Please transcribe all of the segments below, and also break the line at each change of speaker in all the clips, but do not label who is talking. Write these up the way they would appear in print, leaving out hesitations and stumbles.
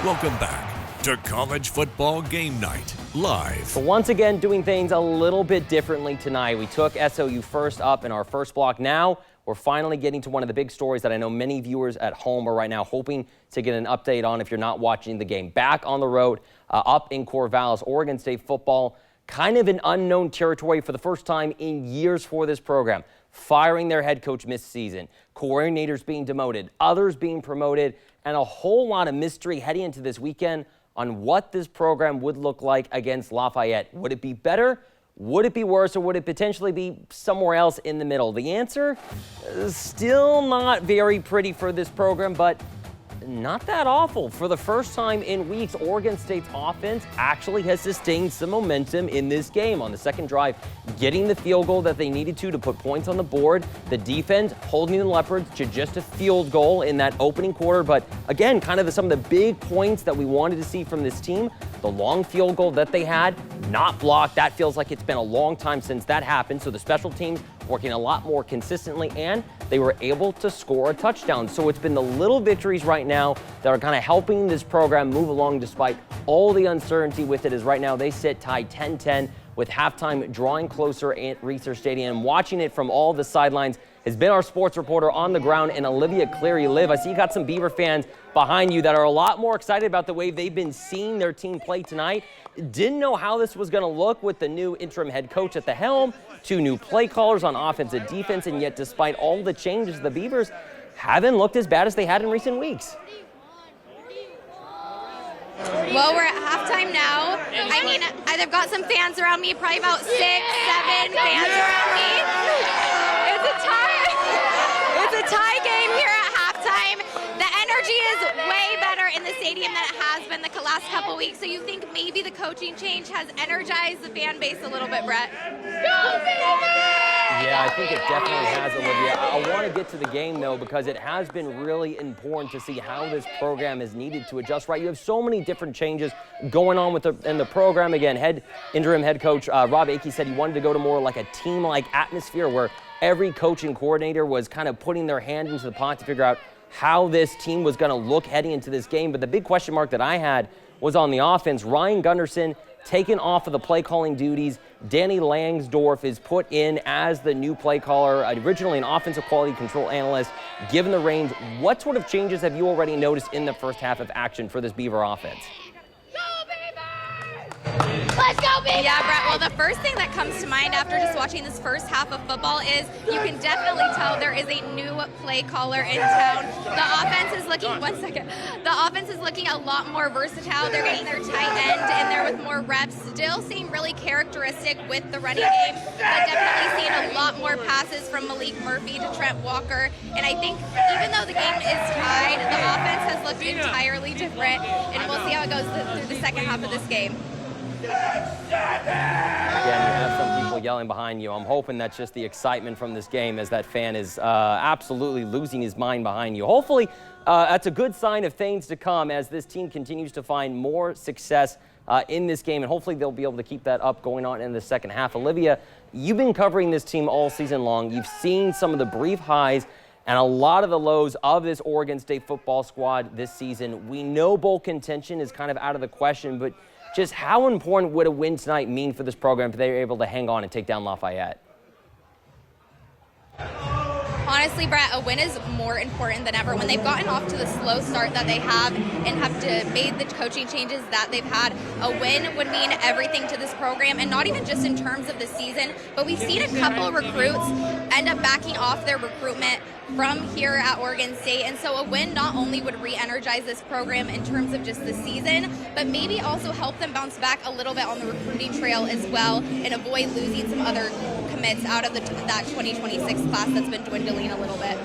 Welcome back to College Football Game Night Live.
So once again, doing things a little bit differently tonight. We took SOU first up in our first block. Now we're finally getting to one of the big stories that I know many viewers at home are right now hoping to get an update on if you're not watching the game. Back on the road, up in Corvallis, Oregon State football, kind of an unknown territory for the first time in years for this program. Firing their head coach mid-season, coordinators being demoted, others being promoted, and a whole lot of mystery heading into this weekend on what this program would look like against Lafayette. Would it be better? Would it be worse? Or would it potentially be somewhere else in the middle? The answer is still not very pretty for this program, but not that awful. For the first time in weeks, Oregon State's offense actually has sustained some momentum in this game. On the second drive, getting the field goal that they needed to put points on the board. The defense holding the Leopards to just a field goal in that opening quarter. But again, kind of some of the big points that we wanted to see from this team. The long field goal that they had, not blocked. That feels like it's been a long time since that happened. So the special teams working a lot more consistently, and they were able to score a touchdown. So it's been the little victories right now that are kind of helping this program move along despite all the uncertainty with it, as right now they sit tied 10-10 with halftime drawing closer at Research Stadium. Watching it from all the sidelines has been our sports reporter on the ground, and Olivia Cleary. Liv, I see you got some Beaver fans behind you that are a lot more excited about the way they've been seeing their team play tonight. Didn't know how this was going to look with the new interim head coach at the helm, two new play callers on offense and defense, and yet despite all the changes, the Beavers haven't looked as bad as they had in recent weeks.
Well, we're at halftime now. I mean, I've got some fans around me, probably about 6, 7 fans around me. It's a tie game here at halftime. The energy is way better in the stadium than it has been the last couple weeks. So you think maybe the coaching change has energized the fan base a little bit, Brett?
Yeah, I think it definitely has, Olivia. I want to get to the game, though, because it has been really important to see how this program has needed to adjust, right? You have so many different changes going on in the program. Again, interim head coach Rob Akey said he wanted to go to more like a team-like atmosphere where every coach and coordinator was kind of putting their hand into the pot to figure out how this team was going to look heading into this game. But the big question mark that I had was on the offense. Ryan Gunderson taken off of the play calling duties. Danny Langsdorf is put in as the new play caller, originally an offensive quality control analyst, given the reins. What sort of changes have you already noticed in the first half of action for this Beaver offense?
Let's go, Beavers! Yeah, Brett, well, the first thing that comes to mind after just watching this first half of football is you can definitely tell there is a new play caller in town. The offense is looking, the offense is looking a lot more versatile. They're getting their tight end in there with more reps. Still seem really characteristic with the running game, but definitely seeing a lot more passes from Malik Murphy to Trent Walker. And I think even though the game is tied, the offense has looked entirely different, and we'll see how it goes through the second half of this game.
Again, you have some people yelling behind you. I'm hoping that's just the excitement from this game as that fan is absolutely losing his mind behind you. Hopefully, that's a good sign of things to come as this team continues to find more success in this game, and hopefully they'll be able to keep that up going on in the second half. Olivia, you've been covering this team all season long. You've seen some of the brief highs and a lot of the lows of this Oregon State football squad this season. We know bowl contention is kind of out of the question, but just how important would a win tonight mean for this program if they were able to hang on and take down Lafayette?
Honestly, Brett, a win is more important than ever. When they've gotten off to the slow start that they have and have made the coaching changes that they've had, a win would mean everything to this program, and not even just in terms of the season, but we've seen a couple of recruits end up backing off their recruitment from here at Oregon State, and so a win not only would re-energize this program in terms of just the season, but maybe also help them bounce back a little bit on the recruiting trail as well and avoid losing some other commits out of that 2026 class that's been dwindling a little bit.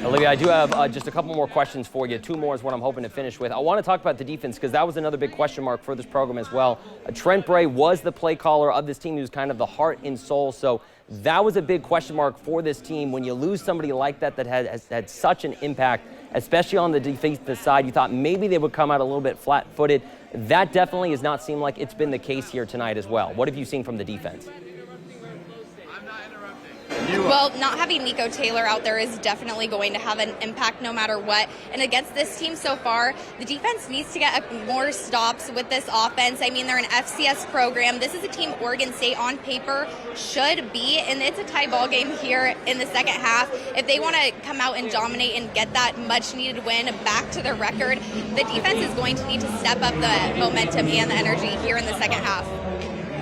Olivia, I do have just a couple more questions for you. Two more is what I'm hoping to finish with. I want to talk about the defense because that was another big question mark for this program as well. Trent Bray was the play caller of this team. He was kind of the heart and soul. So that was a big question mark for this team. When you lose somebody like that has had such an impact, especially on the defensive side, you thought maybe they would come out a little bit flat-footed. That definitely has not seemed like it's been the case here tonight as well. What have you seen from the defense?
Well, not having Nico Taylor out there is definitely going to have an impact no matter what. And against this team so far, the defense needs to get more stops with this offense. I mean, they're an FCS program. This is a team Oregon State on paper should be, and it's a tie ball game here in the second half. If they want to come out and dominate and get that much needed win back to their record, the defense is going to need to step up the momentum and the energy here in the second half.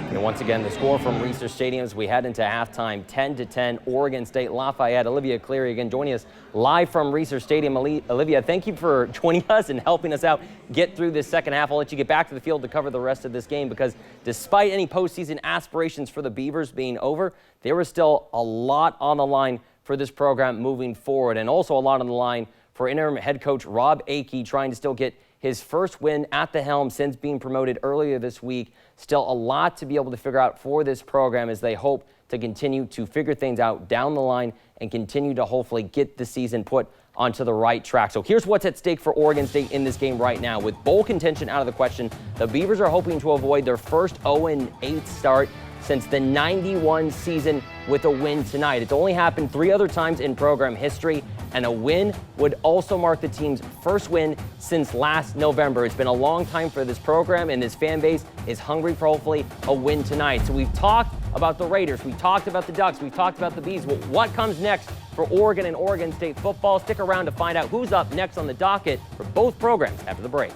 And once again, the score from Research Stadium as we head into halftime, 10-10, Oregon State Lafayette. Olivia Cleary again joining us live from Research Stadium. Olivia, thank you for joining us and helping us out get through this second half. I'll let you get back to the field to cover the rest of this game because despite any postseason aspirations for the Beavers being over, there was still a lot on the line for this program moving forward, and also a lot on the line for interim head coach Rob Akey trying to still get his first win at the helm since being promoted earlier this week. Still a lot to be able to figure out for this program as they hope to continue to figure things out down the line and continue to hopefully get the season put onto the right track. So here's what's at stake for Oregon State in this game right now. With bowl contention out of the question, the Beavers are hoping to avoid their first 0-8 start since the 91 season with a win tonight. It's only happened 3 other times in program history, and a win would also mark the team's first win since last November. It's been a long time for this program, and this fan base is hungry for hopefully a win tonight. So we've talked about the Raiders, we've talked about the Ducks, we've talked about the Bees. Well, what comes next for Oregon and Oregon State football? Stick around to find out who's up next on the docket for both programs after the break.